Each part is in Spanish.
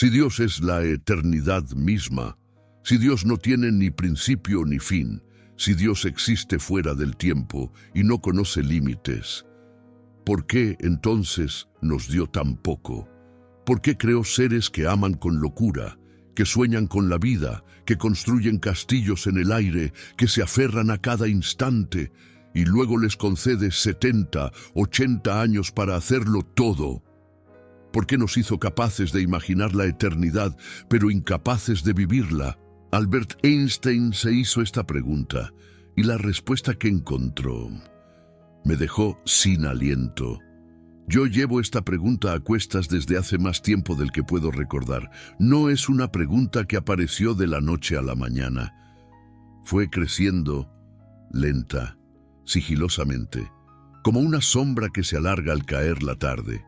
Si Dios es la eternidad misma, si Dios no tiene ni principio ni fin, si Dios existe fuera del tiempo y no conoce límites, ¿por qué entonces nos dio tan poco? ¿Por qué creó seres que aman con locura, que sueñan con la vida, que construyen castillos en el aire, que se aferran a cada instante, y luego les concede 70, 80 años para hacerlo todo? ¿Por qué nos hizo capaces de imaginar la eternidad, pero incapaces de vivirla? Albert Einstein se hizo esta pregunta, y la respuesta que encontró me dejó sin aliento. Yo llevo esta pregunta a cuestas desde hace más tiempo del que puedo recordar. No es una pregunta que apareció de la noche a la mañana. Fue creciendo, lenta, sigilosamente, como una sombra que se alarga al caer la tarde.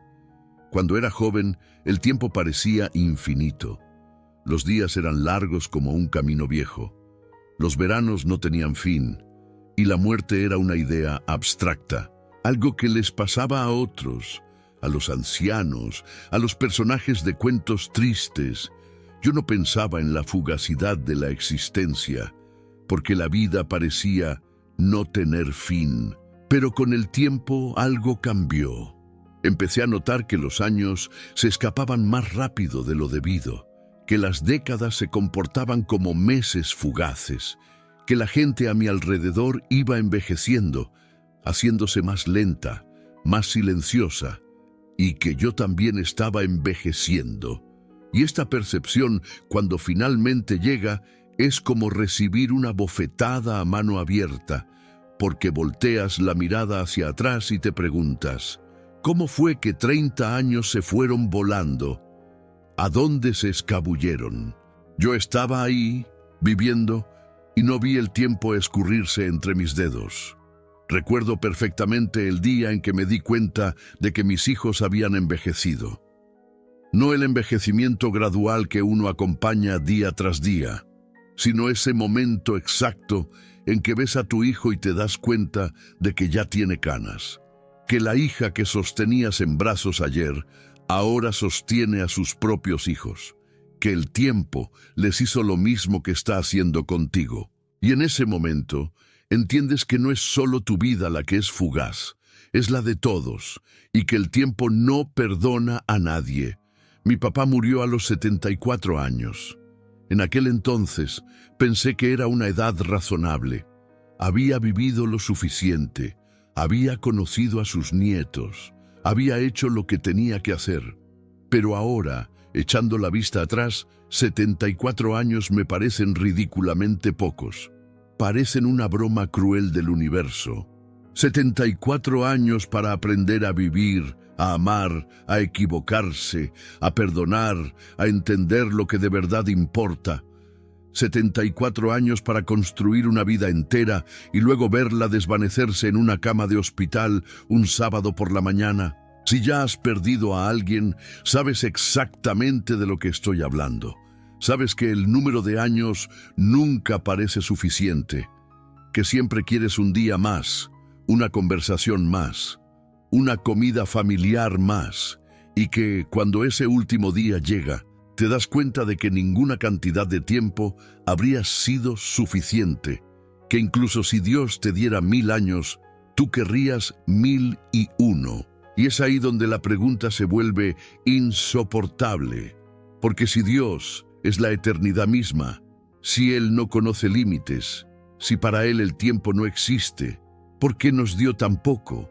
Cuando era joven, el tiempo parecía infinito. Los días eran largos como un camino viejo. Los veranos no tenían fin, y la muerte era una idea abstracta, algo que les pasaba a otros, a los ancianos, a los personajes de cuentos tristes. Yo no pensaba en la fugacidad de la existencia, porque la vida parecía no tener fin. Pero con el tiempo algo cambió. Empecé a notar que los años se escapaban más rápido de lo debido, que las décadas se comportaban como meses fugaces, que la gente a mi alrededor iba envejeciendo, haciéndose más lenta, más silenciosa, y que yo también estaba envejeciendo. Y esta percepción, cuando finalmente llega, es como recibir una bofetada a mano abierta, porque volteas la mirada hacia atrás y te preguntas, ¿cómo fue que 30 años se fueron volando? ¿A dónde se escabulleron? Yo estaba ahí, viviendo, y no vi el tiempo escurrirse entre mis dedos. Recuerdo perfectamente el día en que me di cuenta de que mis hijos habían envejecido. No el envejecimiento gradual que uno acompaña día tras día, sino ese momento exacto en que ves a tu hijo y te das cuenta de que ya tiene canas, que la hija que sostenías en brazos ayer ahora sostiene a sus propios hijos, que el tiempo les hizo lo mismo que está haciendo contigo. Y en ese momento entiendes que no es solo tu vida la que es fugaz, es la de todos, y que el tiempo no perdona a nadie. Mi papá murió a los 74 años. En aquel entonces pensé que era una edad razonable. Había vivido lo suficiente, había conocido a sus nietos, había hecho lo que tenía que hacer. Pero ahora, echando la vista atrás, 74 años me parecen ridículamente pocos. Parecen una broma cruel del universo. 74 años para aprender a vivir, a amar, a equivocarse, a perdonar, a entender lo que de verdad importa. 74 años para construir una vida entera y luego verla desvanecerse en una cama de hospital un sábado por la mañana. Si ya has perdido a alguien, sabes exactamente de lo que estoy hablando. Sabes que el número de años nunca parece suficiente, que siempre quieres un día más, una conversación más, una comida familiar más, y que cuando ese último día llega, te das cuenta de que ninguna cantidad de tiempo habría sido suficiente, que incluso si Dios te diera 1000 años, tú querrías 1001. Y es ahí donde la pregunta se vuelve insoportable, porque si Dios es la eternidad misma, si Él no conoce límites, si para Él el tiempo no existe, ¿por qué nos dio tan poco?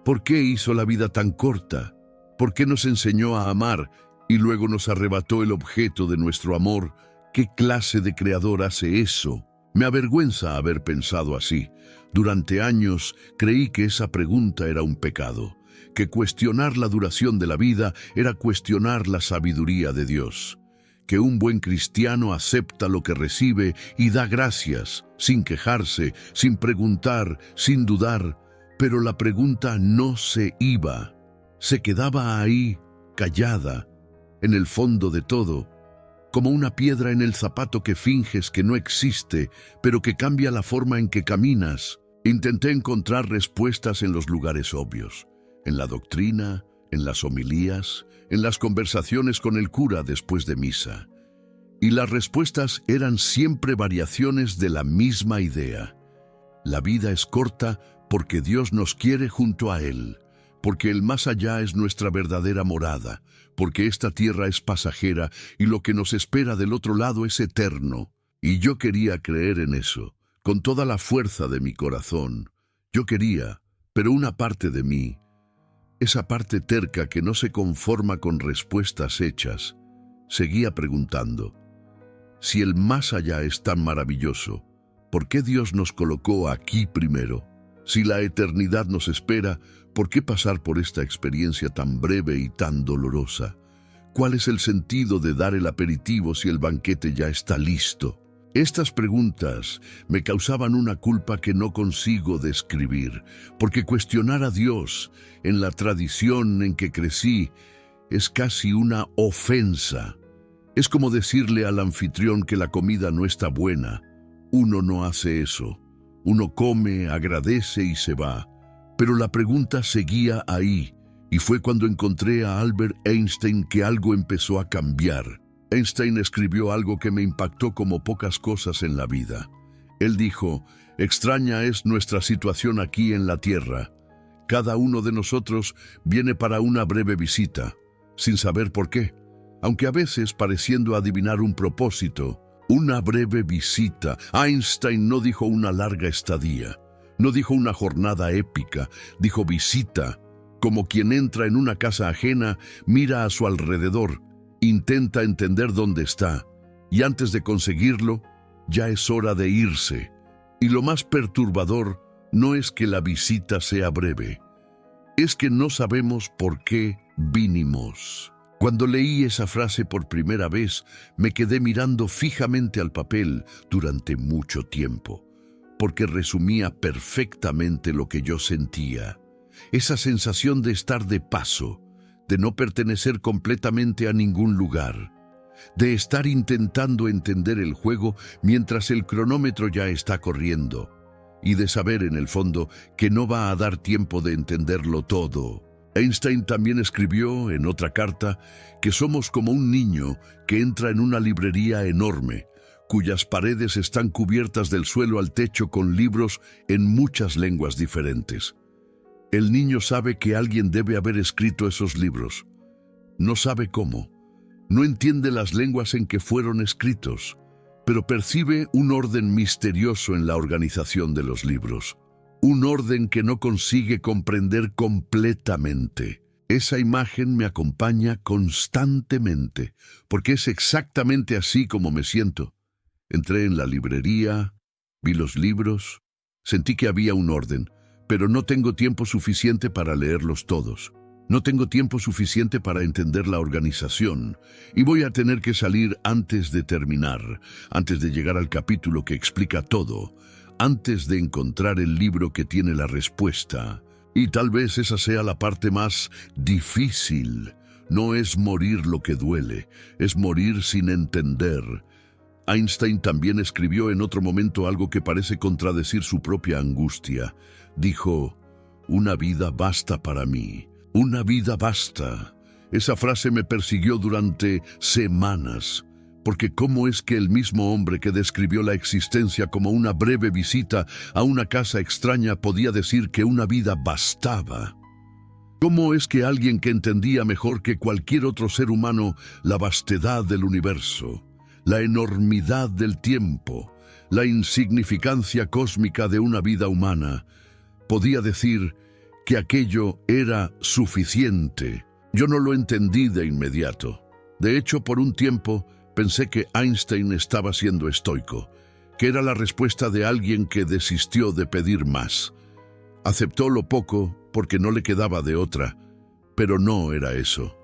¿Por qué hizo la vida tan corta? ¿Por qué nos enseñó a amar y luego nos arrebató el objeto de nuestro amor? ¿Qué clase de creador hace eso? Me avergüenza haber pensado así. Durante años creí que esa pregunta era un pecado, que cuestionar la duración de la vida era cuestionar la sabiduría de Dios, que un buen cristiano acepta lo que recibe y da gracias, sin quejarse, sin preguntar, sin dudar. Pero la pregunta no se iba, se quedaba ahí, callada, en el fondo de todo, como una piedra en el zapato que finges que no existe, pero que cambia la forma en que caminas. Intenté encontrar respuestas en los lugares obvios, en la doctrina, en las homilías, en las conversaciones con el cura después de misa. Y las respuestas eran siempre variaciones de la misma idea. La vida es corta porque Dios nos quiere junto a Él, porque el más allá es nuestra verdadera morada, porque esta tierra es pasajera y lo que nos espera del otro lado es eterno. Y yo quería creer en eso, con toda la fuerza de mi corazón. Yo quería, pero una parte de mí, esa parte terca que no se conforma con respuestas hechas, seguía preguntando: si el más allá es tan maravilloso, ¿por qué Dios nos colocó aquí primero? Si la eternidad nos espera, ¿por qué pasar por esta experiencia tan breve y tan dolorosa? ¿Cuál es el sentido de dar el aperitivo si el banquete ya está listo? Estas preguntas me causaban una culpa que no consigo describir, porque cuestionar a Dios en la tradición en que crecí es casi una ofensa. Es como decirle al anfitrión que la comida no está buena. Uno no hace eso. Uno come, agradece y se va. Pero la pregunta seguía ahí, y fue cuando encontré a Albert Einstein que algo empezó a cambiar. Einstein escribió algo que me impactó como pocas cosas en la vida. Él dijo: extraña es nuestra situación aquí en la Tierra. Cada uno de nosotros viene para una breve visita, sin saber por qué, aunque a veces pareciendo adivinar un propósito. Una breve visita. Einstein no dijo una larga estadía, no dijo una jornada épica, dijo visita, como quien entra en una casa ajena, mira a su alrededor, intenta entender dónde está, y antes de conseguirlo, ya es hora de irse. Y lo más perturbador no es que la visita sea breve, es que no sabemos por qué vinimos. Cuando leí esa frase por primera vez, me quedé mirando fijamente al papel durante mucho tiempo, porque resumía perfectamente lo que yo sentía. Esa sensación de estar de paso, de no pertenecer completamente a ningún lugar, de estar intentando entender el juego mientras el cronómetro ya está corriendo, y de saber en el fondo que no va a dar tiempo de entenderlo todo. Einstein también escribió en otra carta que somos como un niño que entra en una librería enorme, cuyas paredes están cubiertas del suelo al techo con libros en muchas lenguas diferentes. El niño sabe que alguien debe haber escrito esos libros. No sabe cómo. No entiende las lenguas en que fueron escritos, pero percibe un orden misterioso en la organización de los libros. Un orden que no consigue comprender completamente. Esa imagen me acompaña constantemente, porque es exactamente así como me siento. Entré en la librería, vi los libros, sentí que había un orden, pero no tengo tiempo suficiente para leerlos todos. No tengo tiempo suficiente para entender la organización, y voy a tener que salir antes de terminar, antes de llegar al capítulo que explica todo, antes de encontrar el libro que tiene la respuesta. Y tal vez esa sea la parte más difícil. No es morir lo que duele, es morir sin entender. Einstein también escribió en otro momento algo que parece contradecir su propia angustia. Dijo: una vida basta para mí, una vida basta. Esa frase me persiguió durante semanas. Porque ¿cómo es que el mismo hombre que describió la existencia como una breve visita a una casa extraña podía decir que una vida bastaba? ¿Cómo es que alguien que entendía mejor que cualquier otro ser humano la vastedad del universo, la enormidad del tiempo, la insignificancia cósmica de una vida humana, podía decir que aquello era suficiente? Yo no lo entendí de inmediato. De hecho, por un tiempo, pensé que Einstein estaba siendo estoico, que era la respuesta de alguien que desistió de pedir más. Aceptó lo poco porque no le quedaba de otra, pero no era eso.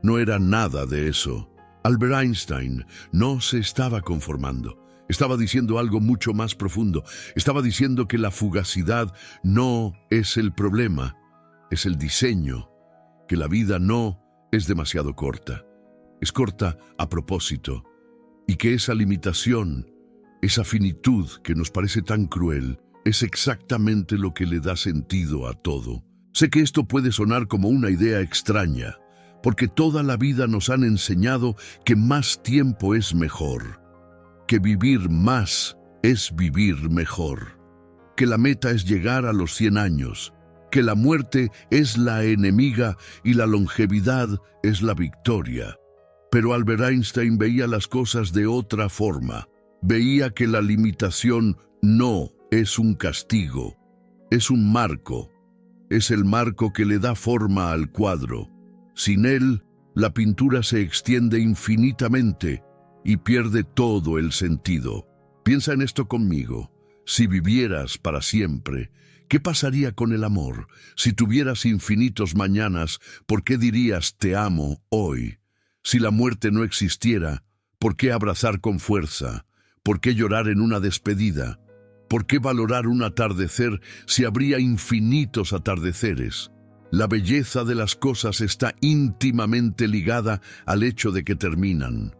No era nada de eso. Albert Einstein no se estaba conformando. Estaba diciendo algo mucho más profundo. Estaba diciendo que la fugacidad no es el problema, es el diseño, que la vida no es demasiado corta. Es corta a propósito, y que esa limitación, esa finitud que nos parece tan cruel, es exactamente lo que le da sentido a todo. Sé que esto puede sonar como una idea extraña, porque toda la vida nos han enseñado que más tiempo es mejor, que vivir más es vivir mejor, que la meta es llegar a los 100 años, que la muerte es la enemiga y la longevidad es la victoria. Pero Albert Einstein veía las cosas de otra forma. Veía que la limitación no es un castigo, es un marco. Es el marco que le da forma al cuadro. Sin él, la pintura se extiende infinitamente y pierde todo el sentido. Piensa en esto conmigo. Si vivieras para siempre, ¿qué pasaría con el amor? Si tuvieras infinitos mañanas, ¿por qué dirías te amo hoy? Si la muerte no existiera, ¿por qué abrazar con fuerza? ¿Por qué llorar en una despedida? ¿Por qué valorar un atardecer si habría infinitos atardeceres? La belleza de las cosas está íntimamente ligada al hecho de que terminan.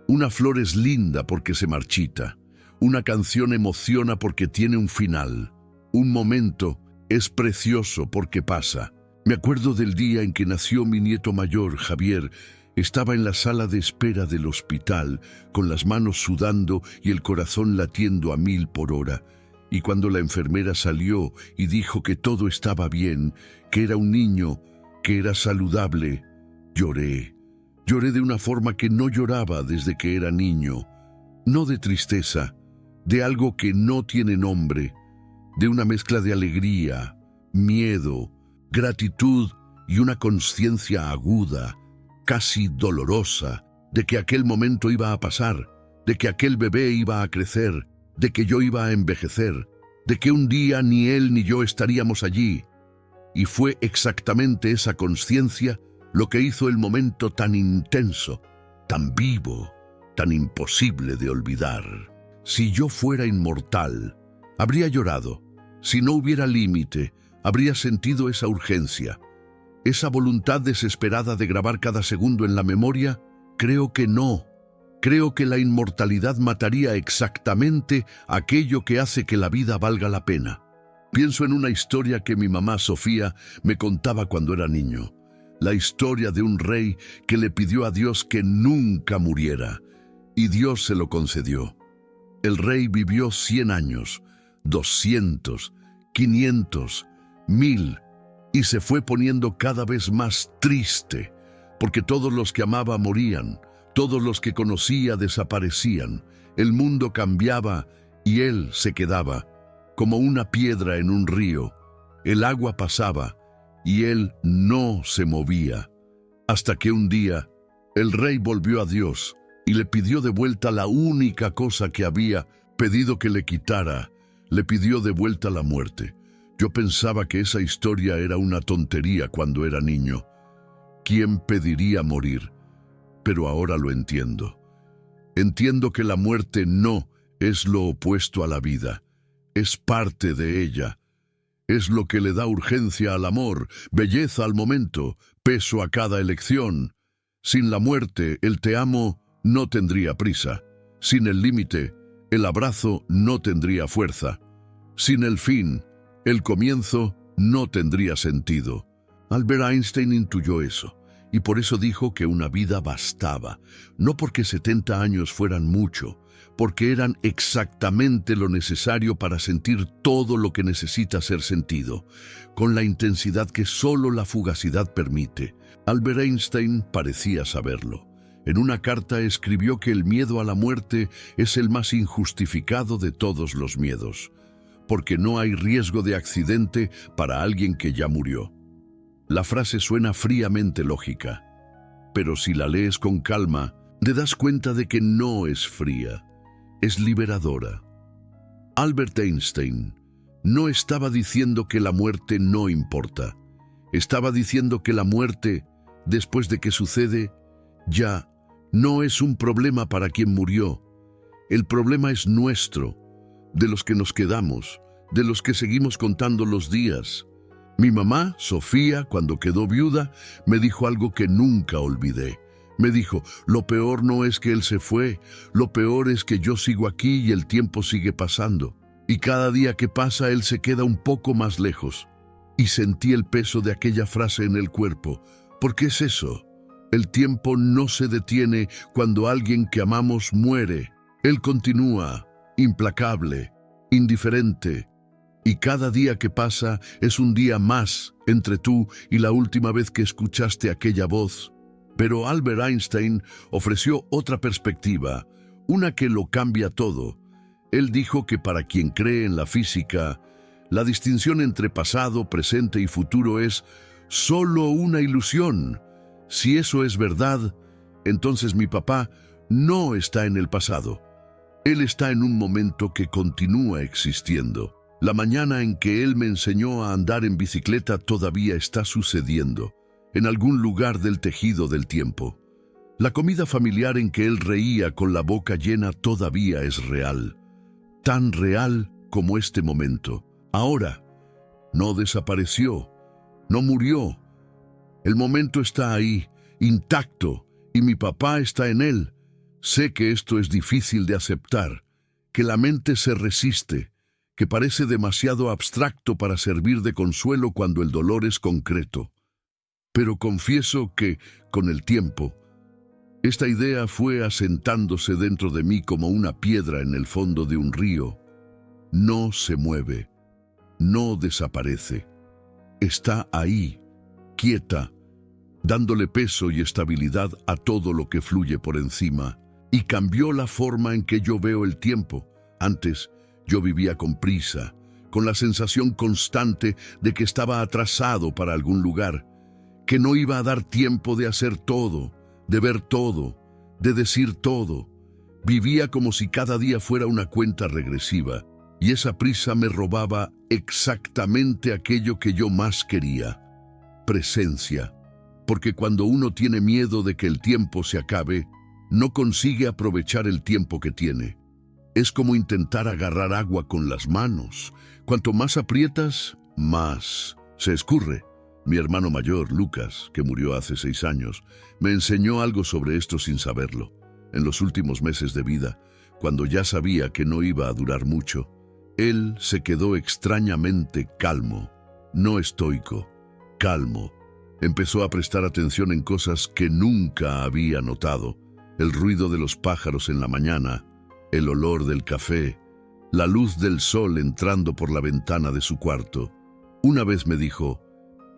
Una flor es linda porque se marchita. Una canción emociona porque tiene un final. Un momento es precioso porque pasa. Me acuerdo del día en que nació mi nieto mayor, Javier. Estaba en la sala de espera del hospital, con las manos sudando y el corazón latiendo a 1000 por hora. Y cuando la enfermera salió y dijo que todo estaba bien, que era un niño, que era saludable, lloré. Lloré de una forma que no lloraba desde que era niño. No de tristeza, de algo que no tiene nombre, de una mezcla de alegría, miedo, gratitud y una conciencia aguda, casi dolorosa, de que aquel momento iba a pasar, de que aquel bebé iba a crecer, de que yo iba a envejecer, de que un día ni él ni yo estaríamos allí. Y fue exactamente esa conciencia lo que hizo el momento tan intenso, tan vivo, tan imposible de olvidar. Si yo fuera inmortal, habría llorado. Si no hubiera límite, habría sentido esa urgencia. ¿Esa voluntad desesperada de grabar cada segundo en la memoria? Creo que no. Creo que la inmortalidad mataría exactamente aquello que hace que la vida valga la pena. Pienso en una historia que mi mamá Sofía me contaba cuando era niño. La historia de un rey que le pidió a Dios que nunca muriera, y Dios se lo concedió. El rey vivió 100 años, 200, 500, 1000, y se fue poniendo cada vez más triste, porque todos los que amaba morían, todos los que conocía desaparecían, el mundo cambiaba y él se quedaba, como una piedra en un río. El agua pasaba y él no se movía, hasta que un día el rey volvió a Dios y le pidió de vuelta la única cosa que había pedido que le quitara. Le pidió de vuelta la muerte. Yo pensaba que esa historia era una tontería cuando era niño. ¿Quién pediría morir? Pero ahora lo entiendo. Entiendo que la muerte no es lo opuesto a la vida. Es parte de ella. Es lo que le da urgencia al amor, belleza al momento, peso a cada elección. Sin la muerte, el te amo no tendría prisa. Sin el límite, el abrazo no tendría fuerza. Sin el fin, el comienzo no tendría sentido. Albert Einstein intuyó eso, y por eso dijo que una vida bastaba, no porque 70 años fueran mucho, porque eran exactamente lo necesario para sentir todo lo que necesita ser sentido, con la intensidad que solo la fugacidad permite. Albert Einstein parecía saberlo. En una carta escribió que el miedo a la muerte es el más injustificado de todos los miedos, porque no hay riesgo de accidente para alguien que ya murió. La frase suena fríamente lógica, pero si la lees con calma, te das cuenta de que no es fría, es liberadora. Albert Einstein no estaba diciendo que la muerte no importa, estaba diciendo que la muerte, después de que sucede, ya no es un problema para quien murió. El problema es nuestro, de los que nos quedamos, de los que seguimos contando los días. Mi mamá, Sofía, cuando quedó viuda, me dijo algo que nunca olvidé. Me dijo, lo peor no es que él se fue, lo peor es que yo sigo aquí y el tiempo sigue pasando. Y cada día que pasa él se queda un poco más lejos. y sentí el peso de aquella frase en el cuerpo. ¿Por qué es eso? El tiempo no se detiene cuando alguien que amamos muere. Él continúa, implacable, indiferente. Y cada día que pasa es un día más entre tú y la última vez que escuchaste aquella voz. Pero Albert Einstein ofreció otra perspectiva, una que lo cambia todo. Él dijo que para quien cree en la física, la distinción entre pasado, presente y futuro es solo una ilusión. Si eso es verdad, entonces mi papá no está en el pasado. Él está en un momento que continúa existiendo. La mañana en que él me enseñó a andar en bicicleta todavía está sucediendo, en algún lugar del tejido del tiempo. La comida familiar en que él reía con la boca llena todavía es real, tan real como este momento. Ahora, no desapareció, no murió. El momento está ahí, intacto, y mi papá está en él. Sé que esto es difícil de aceptar, que la mente se resiste, que parece demasiado abstracto para servir de consuelo cuando el dolor es concreto. Pero confieso que, con el tiempo, esta idea fue asentándose dentro de mí como una piedra en el fondo de un río. No se mueve, no desaparece. Está ahí, quieta, dándole peso y estabilidad a todo lo que fluye por encima. Y cambió la forma en que yo veo el tiempo. Antes, yo vivía con prisa, con la sensación constante de que estaba atrasado para algún lugar, que no iba a dar tiempo de hacer todo, de ver todo, de decir todo. Vivía como si cada día fuera una cuenta regresiva, y esa prisa me robaba exactamente aquello que yo más quería: presencia. Porque cuando uno tiene miedo de que el tiempo se acabe, no consigue aprovechar el tiempo que tiene. Es como intentar agarrar agua con las manos. Cuanto más aprietas, más se escurre. Mi hermano mayor, Lucas, que murió hace 6 años, me enseñó algo sobre esto sin saberlo. En los últimos meses de vida, cuando ya sabía que no iba a durar mucho, él se quedó extrañamente calmo, no estoico, calmo. Empezó a prestar atención en cosas que nunca había notado: el ruido de los pájaros en la mañana, el olor del café, la luz del sol entrando por la ventana de su cuarto. Una vez me dijo: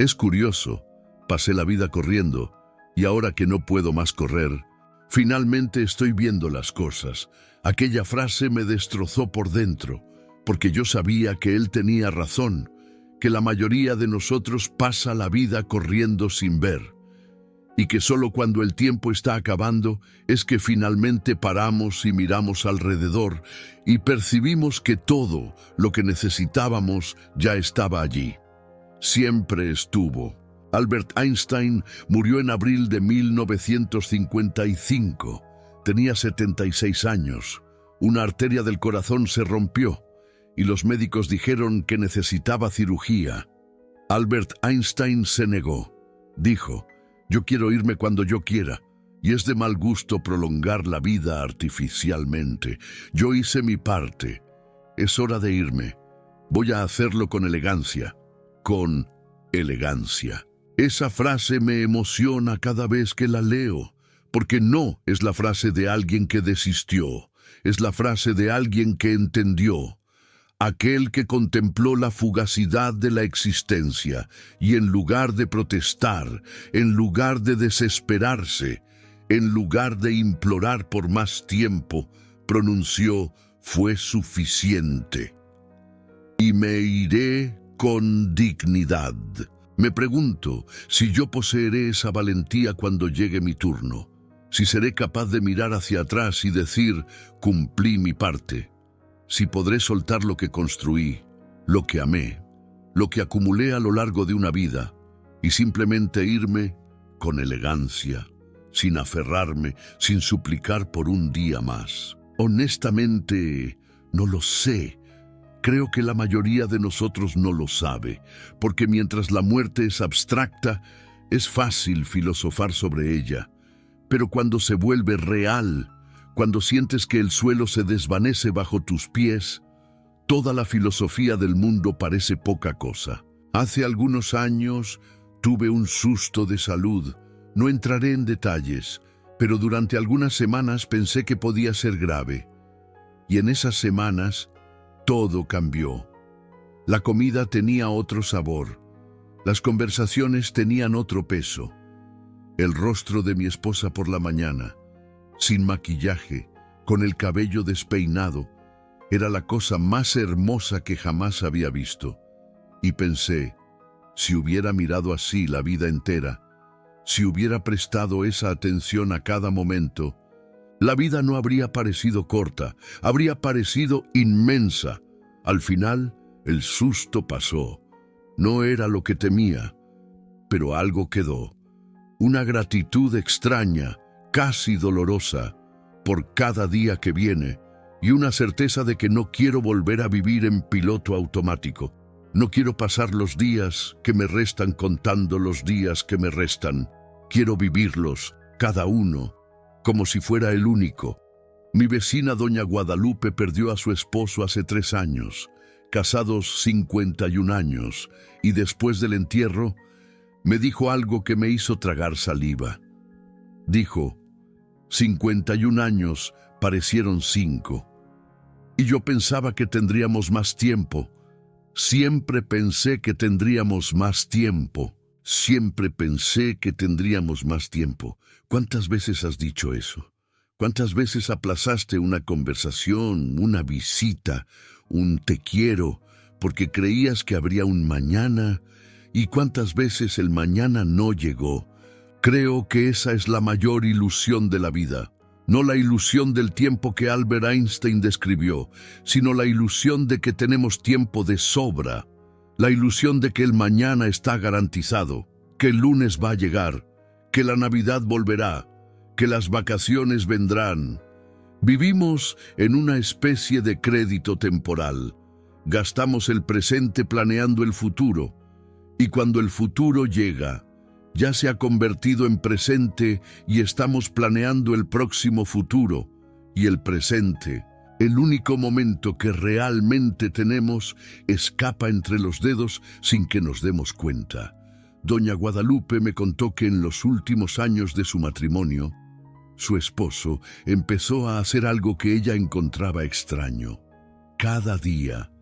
es curioso, pasé la vida corriendo, y ahora que no puedo más correr, finalmente estoy viendo las cosas. Aquella frase me destrozó por dentro, porque yo sabía que él tenía razón, que la mayoría de nosotros pasa la vida corriendo sin ver, y que solo cuando el tiempo está acabando es que finalmente paramos y miramos alrededor y percibimos que todo lo que necesitábamos ya estaba allí. Siempre estuvo. Albert Einstein murió en abril de 1955. Tenía 76 años. Una arteria del corazón se rompió y los médicos dijeron que necesitaba cirugía. Albert Einstein se negó. Dijo: yo quiero irme cuando yo quiera, y es de mal gusto prolongar la vida artificialmente. Yo hice mi parte. Es hora de irme. Voy a hacerlo con elegancia. Con elegancia. Esa frase me emociona cada vez que la leo, porque no es la frase de alguien que desistió, es la frase de alguien que entendió. Aquel que contempló la fugacidad de la existencia y en lugar de protestar, en lugar de desesperarse, en lugar de implorar por más tiempo, pronunció: fue suficiente. Y me iré con dignidad. Me pregunto si yo poseeré esa valentía cuando llegue mi turno, si seré capaz de mirar hacia atrás y decir: cumplí mi parte. Si podré soltar lo que construí, lo que amé, lo que acumulé a lo largo de una vida, y simplemente irme con elegancia, sin aferrarme, sin suplicar por un día más. Honestamente, no lo sé. Creo que la mayoría de nosotros no lo sabe, porque mientras la muerte es abstracta, es fácil filosofar sobre ella. Pero cuando se vuelve real, cuando sientes que el suelo se desvanece bajo tus pies, toda la filosofía del mundo parece poca cosa. Hace algunos años tuve un susto de salud. No entraré en detalles, pero durante algunas semanas pensé que podía ser grave. Y en esas semanas todo cambió. La comida tenía otro sabor. Las conversaciones tenían otro peso. El rostro de mi esposa por la mañana, sin maquillaje, con el cabello despeinado, era la cosa más hermosa que jamás había visto. Y pensé, si hubiera mirado así la vida entera, si hubiera prestado esa atención a cada momento, la vida no habría parecido corta, habría parecido inmensa. Al final, el susto pasó. No era lo que temía, pero algo quedó. Una gratitud extraña, casi dolorosa, por cada día que viene, y una certeza de que no quiero volver a vivir en piloto automático. No quiero pasar los días que me restan contando los días que me restan. Quiero vivirlos, cada uno, como si fuera el único. Mi vecina doña Guadalupe perdió a su esposo hace 3 años, casados 51 años, y después del entierro, me dijo algo que me hizo tragar saliva. Dijo, 51 años parecieron 5. Y yo pensaba que tendríamos más tiempo. Siempre pensé que tendríamos más tiempo. Siempre pensé que tendríamos más tiempo. ¿Cuántas veces has dicho eso? ¿Cuántas veces aplazaste una conversación, una visita, un te quiero, porque creías que habría un mañana? ¿Y cuántas veces el mañana no llegó? Creo que esa es la mayor ilusión de la vida. No la ilusión del tiempo que Albert Einstein describió, sino la ilusión de que tenemos tiempo de sobra. La ilusión de que el mañana está garantizado, que el lunes va a llegar, que la Navidad volverá, que las vacaciones vendrán. Vivimos en una especie de crédito temporal. Gastamos el presente planeando el futuro, y cuando el futuro llega, ya se ha convertido en presente y estamos planeando el próximo futuro. Y el presente, el único momento que realmente tenemos, escapa entre los dedos sin que nos demos cuenta. Doña Guadalupe me contó que en los últimos años de su matrimonio, su esposo empezó a hacer algo que ella encontraba extraño. Cada día,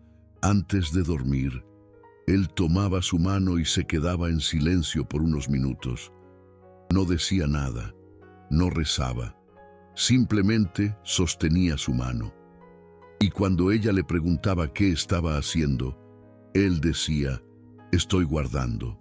antes de dormir, él tomaba su mano y se quedaba en silencio por unos minutos. No decía nada, no rezaba, simplemente sostenía su mano. Y cuando ella le preguntaba qué estaba haciendo, él decía, estoy guardando.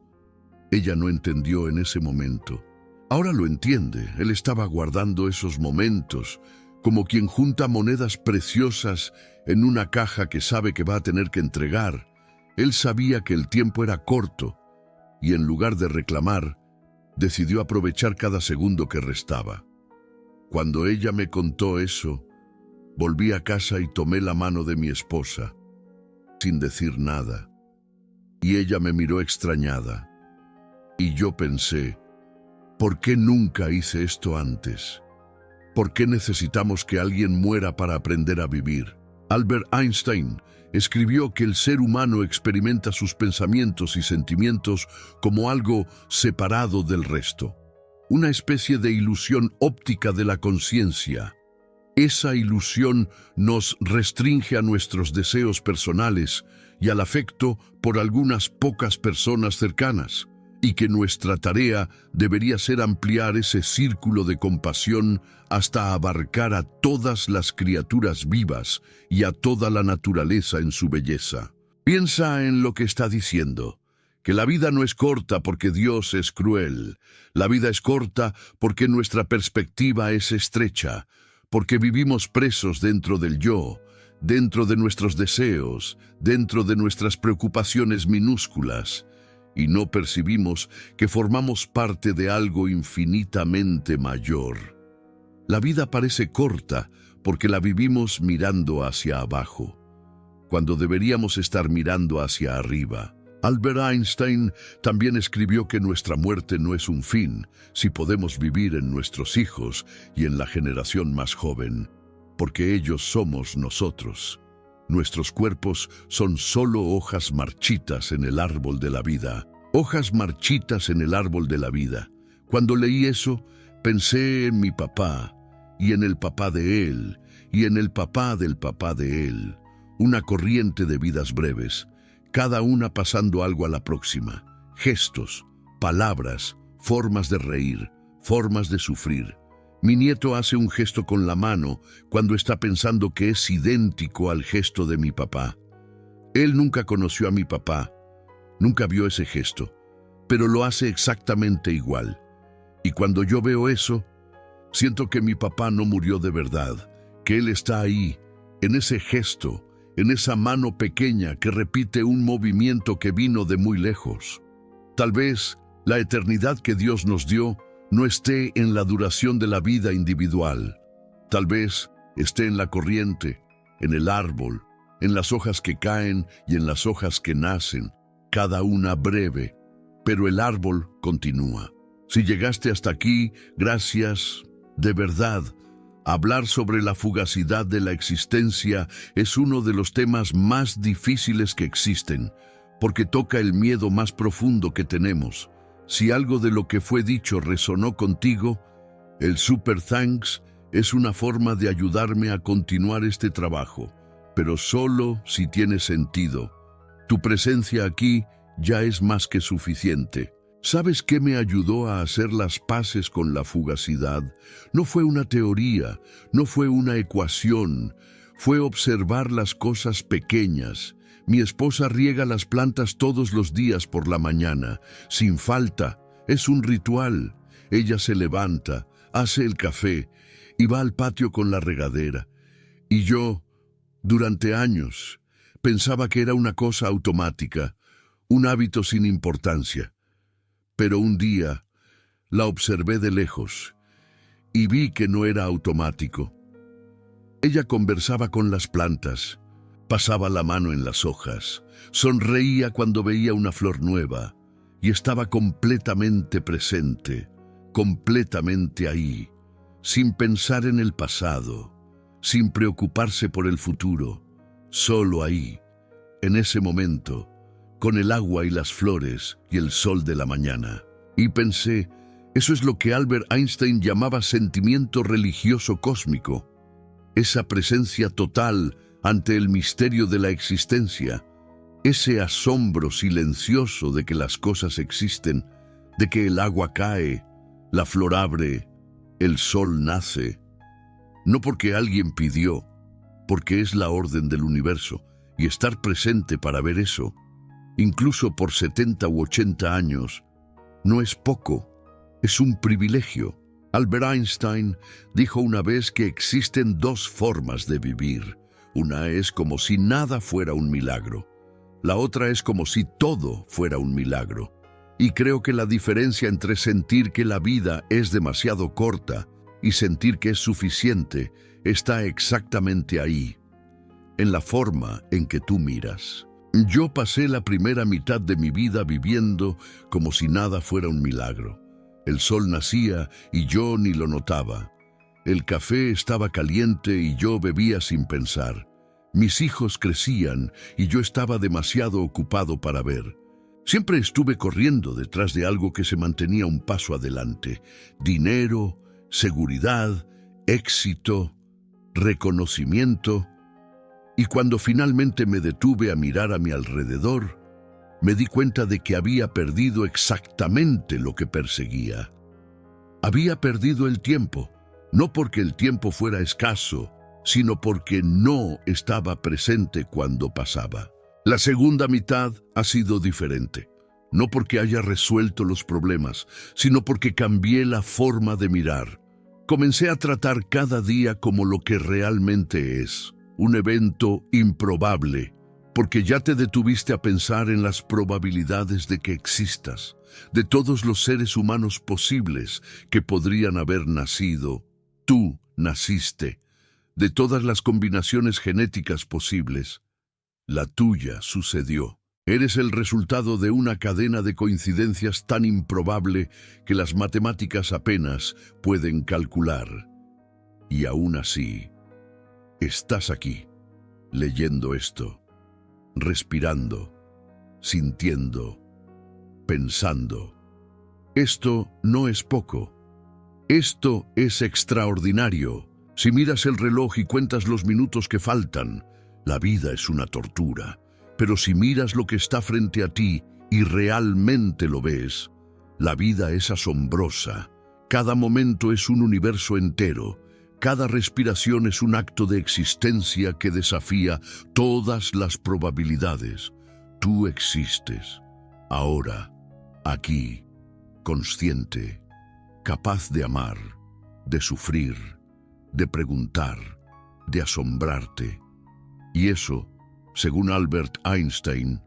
Ella no entendió en ese momento. Ahora lo entiende, él estaba guardando esos momentos, como quien junta monedas preciosas en una caja que sabe que va a tener que entregar. Él sabía que el tiempo era corto y en lugar de reclamar, decidió aprovechar cada segundo que restaba. Cuando ella me contó eso, volví a casa y tomé la mano de mi esposa, sin decir nada. Y ella me miró extrañada. Y yo pensé, ¿por qué nunca hice esto antes? ¿Por qué necesitamos que alguien muera para aprender a vivir? Albert Einstein escribió que el ser humano experimenta sus pensamientos y sentimientos como algo separado del resto, una especie de ilusión óptica de la conciencia. Esa ilusión nos restringe a nuestros deseos personales y al afecto por algunas pocas personas cercanas, y que nuestra tarea debería ser ampliar ese círculo de compasión hasta abarcar a todas las criaturas vivas y a toda la naturaleza en su belleza. Piensa en lo que está diciendo, que la vida no es corta porque Dios es cruel. La vida es corta porque nuestra perspectiva es estrecha, porque vivimos presos dentro del yo, dentro de nuestros deseos, dentro de nuestras preocupaciones minúsculas, y no percibimos que formamos parte de algo infinitamente mayor. La vida parece corta porque la vivimos mirando hacia abajo, cuando deberíamos estar mirando hacia arriba. Albert Einstein también escribió que nuestra muerte no es un fin, si podemos vivir en nuestros hijos y en la generación más joven, porque ellos somos nosotros. Nuestros cuerpos son solo hojas marchitas en el árbol de la vida. Hojas marchitas en el árbol de la vida. Cuando leí eso, pensé en mi papá, y en el papá de él, y en el papá del papá de él. Una corriente de vidas breves, cada una pasando algo a la próxima. Gestos, palabras, formas de reír, formas de sufrir. Mi nieto hace un gesto con la mano cuando está pensando que es idéntico al gesto de mi papá. Él nunca conoció a mi papá, nunca vio ese gesto, pero lo hace exactamente igual. Y cuando yo veo eso, siento que mi papá no murió de verdad, que él está ahí, en ese gesto, en esa mano pequeña que repite un movimiento que vino de muy lejos. Tal vez la eternidad que Dios nos dio no esté en la duración de la vida individual. Tal vez esté en la corriente, en el árbol, en las hojas que caen y en las hojas que nacen, cada una breve, pero el árbol continúa. Si llegaste hasta aquí, gracias, de verdad. Hablar sobre la fugacidad de la existencia es uno de los temas más difíciles que existen, porque toca el miedo más profundo que tenemos. Si algo de lo que fue dicho resonó contigo, el Super Thanks es una forma de ayudarme a continuar este trabajo, pero solo si tiene sentido. Tu presencia aquí ya es más que suficiente. ¿Sabes qué me ayudó a hacer las paces con la fugacidad? No fue una teoría, no fue una ecuación, fue observar las cosas pequeñas. Mi esposa riega las plantas todos los días por la mañana, sin falta, es un ritual. Ella se levanta, hace el café y va al patio con la regadera. Y yo, durante años, pensaba que era una cosa automática, un hábito sin importancia. Pero un día la observé de lejos y vi que no era automático. Ella conversaba con las plantas, pasaba la mano en las hojas, sonreía cuando veía una flor nueva y estaba completamente presente, completamente ahí, sin pensar en el pasado, sin preocuparse por el futuro, solo ahí, en ese momento, con el agua y las flores y el sol de la mañana. Y pensé, eso es lo que Albert Einstein llamaba sentimiento religioso cósmico, esa presencia total ante el misterio de la existencia, ese asombro silencioso de que las cosas existen, de que el agua cae, la flor abre, el sol nace. No porque alguien pidió, porque es la orden del universo, y estar presente para ver eso, incluso por 70 u 80 años, no es poco, es un privilegio. Albert Einstein dijo una vez que existen dos formas de vivir. Una es como si nada fuera un milagro. La otra es como si todo fuera un milagro. Y creo que la diferencia entre sentir que la vida es demasiado corta y sentir que es suficiente está exactamente ahí, en la forma en que tú miras. Yo pasé la primera mitad de mi vida viviendo como si nada fuera un milagro. El sol nacía y yo ni lo notaba. El café estaba caliente y yo bebía sin pensar. Mis hijos crecían y yo estaba demasiado ocupado para ver. Siempre estuve corriendo detrás de algo que se mantenía un paso adelante. Dinero, seguridad, éxito, reconocimiento. Y cuando finalmente me detuve a mirar a mi alrededor, me di cuenta de que había perdido exactamente lo que perseguía. Había perdido el tiempo, no porque el tiempo fuera escaso, sino porque no estaba presente cuando pasaba. La segunda mitad ha sido diferente, no porque haya resuelto los problemas, sino porque cambié la forma de mirar. Comencé a tratar cada día como lo que realmente es, un evento improbable, porque ya te detuviste a pensar en las probabilidades de que existas, de todos los seres humanos posibles que podrían haber nacido. Tú naciste, de todas las combinaciones genéticas posibles. La tuya sucedió. Eres el resultado de una cadena de coincidencias tan improbable que las matemáticas apenas pueden calcular. Y aún así, estás aquí. leyendo esto, respirando, sintiendo, pensando. Esto no es poco. Esto es extraordinario. Si miras el reloj y cuentas los minutos que faltan, la vida es una tortura. Pero si miras lo que está frente a ti y realmente lo ves, la vida es asombrosa. Cada momento es un universo entero. Cada respiración es un acto de existencia que desafía todas las probabilidades. Tú existes, ahora, aquí, consciente, capaz de amar, de sufrir, de preguntar, de asombrarte. Y eso, según Albert Einstein,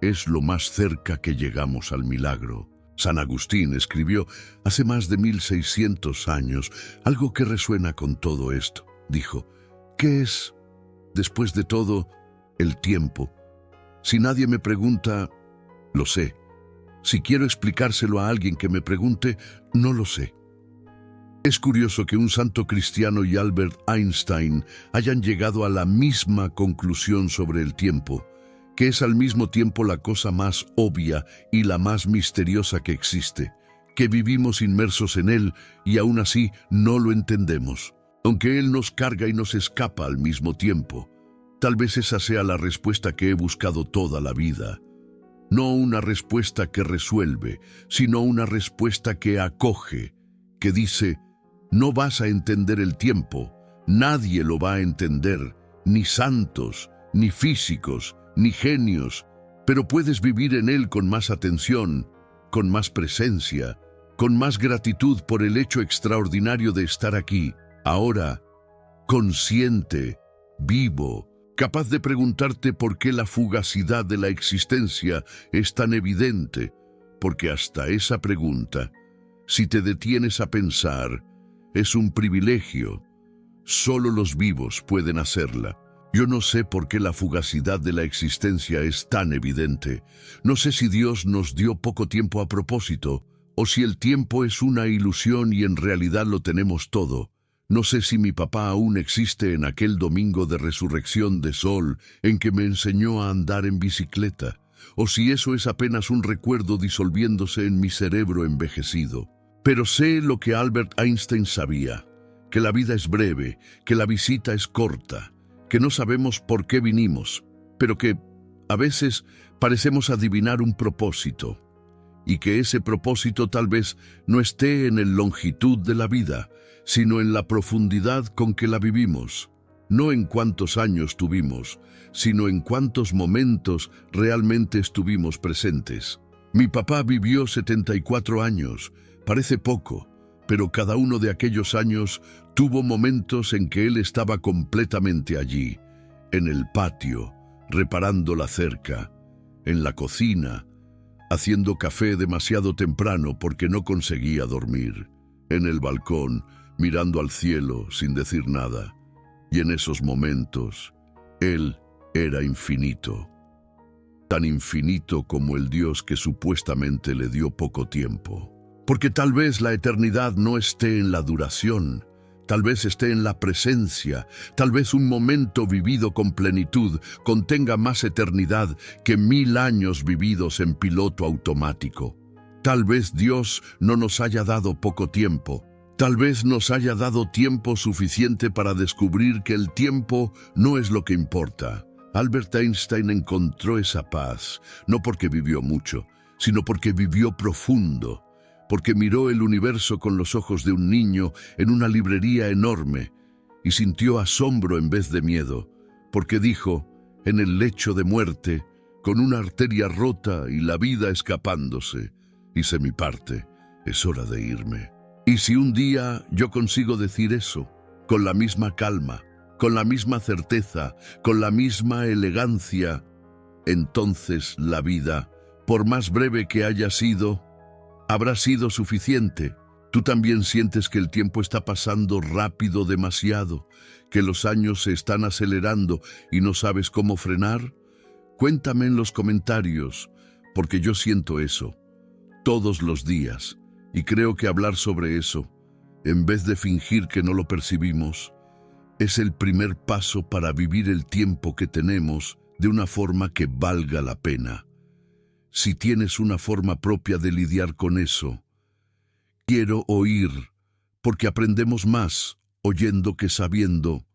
es lo más cerca que llegamos al milagro. San Agustín escribió hace más de 1600 años algo que resuena con todo esto. Dijo, ¿qué es, después de todo, el tiempo? Si nadie me pregunta, lo sé. Si quiero explicárselo a alguien que me pregunte, no lo sé. Es curioso que un santo cristiano y Albert Einstein hayan llegado a la misma conclusión sobre el tiempo, que es al mismo tiempo la cosa más obvia y la más misteriosa que existe, que vivimos inmersos en él y aún así no lo entendemos, aunque él nos carga y nos escapa al mismo tiempo. Tal vez esa sea la respuesta que he buscado toda la vida. No una respuesta que resuelve, sino una respuesta que acoge, que dice, no vas a entender el tiempo, nadie lo va a entender, ni santos, ni físicos, ni genios, pero puedes vivir en él con más atención, con más presencia, con más gratitud por el hecho extraordinario de estar aquí, ahora, consciente, vivo, capaz de preguntarte por qué la fugacidad de la existencia es tan evidente, porque hasta esa pregunta, si te detienes a pensar, es un privilegio. Solo los vivos pueden hacerla. Yo no sé por qué la fugacidad de la existencia es tan evidente. No sé si Dios nos dio poco tiempo a propósito, o si el tiempo es una ilusión y en realidad lo tenemos todo. No sé si mi papá aún existe en aquel domingo de resurrección de sol en que me enseñó a andar en bicicleta, o si eso es apenas un recuerdo disolviéndose en mi cerebro envejecido. Pero sé lo que Albert Einstein sabía, que la vida es breve, que la visita es corta, que no sabemos por qué vinimos, pero que a veces parecemos adivinar un propósito, y que ese propósito tal vez no esté en la longitud de la vida, sino en la profundidad con que la vivimos, no en cuántos años tuvimos, sino en cuántos momentos realmente estuvimos presentes. Mi papá vivió 74 años, parece poco, pero cada uno de aquellos años tuvo momentos en que él estaba completamente allí, en el patio, reparando la cerca, en la cocina, haciendo café demasiado temprano porque no conseguía dormir, en el balcón, mirando al cielo sin decir nada. Y en esos momentos, él era infinito, tan infinito como el Dios que supuestamente le dio poco tiempo. Porque tal vez la eternidad no esté en la duración, tal vez esté en la presencia, tal vez un momento vivido con plenitud contenga más eternidad que 1000 años vividos en piloto automático. Tal vez Dios no nos haya dado poco tiempo, tal vez nos haya dado tiempo suficiente para descubrir que el tiempo no es lo que importa. Albert Einstein encontró esa paz, no porque vivió mucho, sino porque vivió profundo, porque miró el universo con los ojos de un niño en una librería enorme y sintió asombro en vez de miedo, porque dijo, en el lecho de muerte, con una arteria rota y la vida escapándose, hice mi parte, es hora de irme. Y si un día yo consigo decir eso, con la misma calma, con la misma certeza, con la misma elegancia, entonces la vida, por más breve que haya sido, habrá sido suficiente. ¿Tú también sientes que el tiempo está pasando rápido demasiado, que los años se están acelerando y no sabes cómo frenar? Cuéntame en los comentarios, porque yo siento eso todos los días y creo que hablar sobre eso, en vez de fingir que no lo percibimos, Es el primer paso para vivir el tiempo que tenemos de una forma que valga la pena. Si tienes una forma propia de lidiar con eso, quiero oír, porque aprendemos más oyendo que sabiendo,